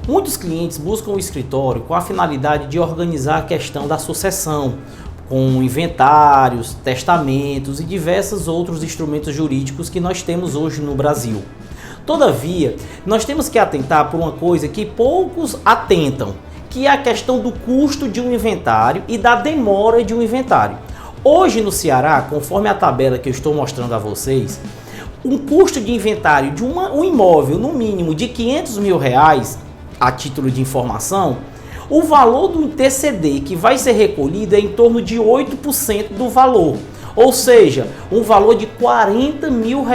Muitos clientes buscam o escritório com a finalidade de organizar a questão da sucessão, com inventários, testamentos e diversos outros instrumentos jurídicos que nós temos hoje no Brasil. Todavia, nós temos que atentar por uma coisa que poucos atentam, que é a questão do custo de um inventário e da demora de um inventário. Hoje no Ceará, conforme a tabela que eu estou mostrando a vocês, um custo de inventário de um imóvel no mínimo de R$500 mil, a título de informação, o valor do TCD que vai ser recolhido é em torno de 8% do valor. Ou seja, um valor de R$40 mil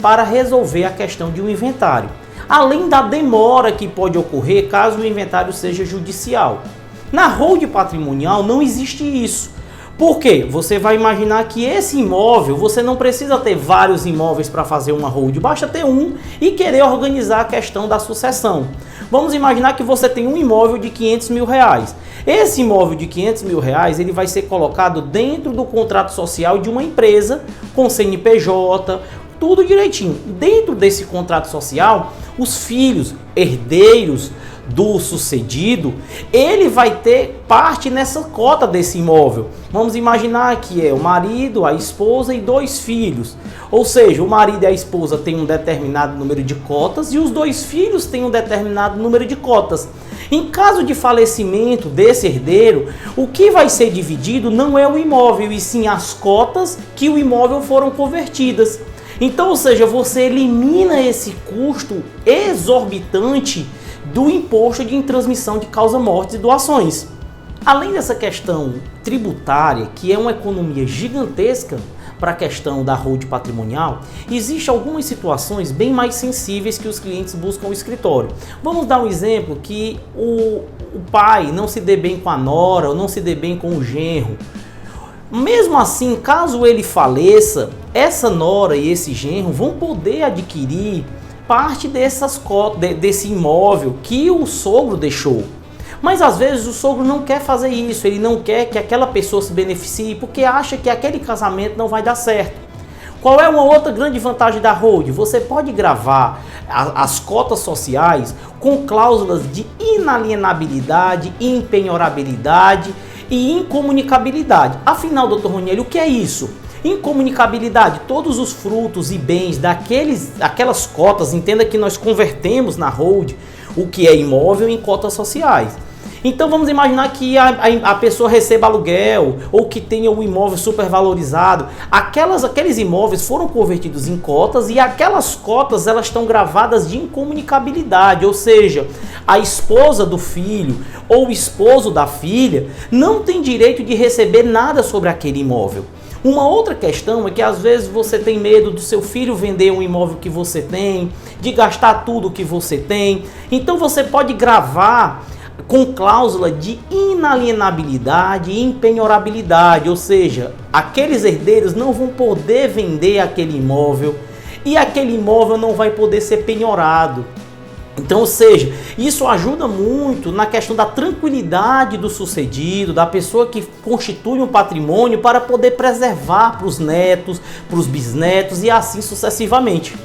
para resolver a questão de um inventário. Além da demora que pode ocorrer caso o inventário seja judicial. Na hold patrimonial não existe isso. Por quê? Você vai imaginar que esse imóvel, você não precisa ter vários imóveis para fazer uma hold, basta ter um e querer organizar a questão da sucessão. Vamos imaginar que você tem um imóvel de R$500 mil. Esse imóvel de R$500 mil, ele vai ser colocado dentro do contrato social de uma empresa com CNPJ, tudo direitinho. Dentro desse contrato social, os filhos, herdeiros do sucedido, ele vai ter parte nessa cota desse imóvel. Vamos imaginar que é o marido, a esposa e 2 filhos. Ou seja, o marido e a esposa têm um determinado número de cotas e os 2 filhos têm um determinado número de cotas. Em caso de falecimento desse herdeiro, o que vai ser dividido não é o imóvel, e sim as cotas que o imóvel foram convertidas. Então, ou seja, você elimina esse custo exorbitante do imposto de intransmissão de causa-mortes e doações. Além dessa questão tributária, que é uma economia gigantesca para a questão da hold patrimonial, existem algumas situações bem mais sensíveis que os clientes buscam o escritório. Vamos dar um exemplo que o pai não se dê bem com a nora ou não se dê bem com o genro. Mesmo assim, caso ele faleça, essa nora e esse genro vão poder adquirir parte dessas cotas, desse imóvel que o sogro deixou. Mas às vezes o sogro não quer fazer isso, ele não quer que aquela pessoa se beneficie porque acha que aquele casamento não vai dar certo. Qual é uma outra grande vantagem da hold? Você pode gravar as cotas sociais com cláusulas de inalienabilidade, impenhorabilidade e incomunicabilidade. Afinal, doutor Ronieli, o que é isso? Incomunicabilidade, todos os frutos e bens daquelas cotas, entenda que nós convertemos na hold o que é imóvel em cotas sociais. Então vamos imaginar que a pessoa receba aluguel ou que tenha um imóvel supervalorizado. Aqueles imóveis foram convertidos em cotas e aquelas cotas elas estão gravadas de incomunicabilidade, ou seja, a esposa do filho ou o esposo da filha não tem direito de receber nada sobre aquele imóvel. Uma outra questão é que às vezes você tem medo do seu filho vender um imóvel que você tem, de gastar tudo que você tem. Então você pode gravar com cláusula de inalienabilidade e impenhorabilidade, ou seja, aqueles herdeiros não vão poder vender aquele imóvel e aquele imóvel não vai poder ser penhorado. Então, ou seja, isso ajuda muito na questão da tranquilidade do sucedido, da pessoa que constitui um patrimônio para poder preservar para os netos, para os bisnetos e assim sucessivamente.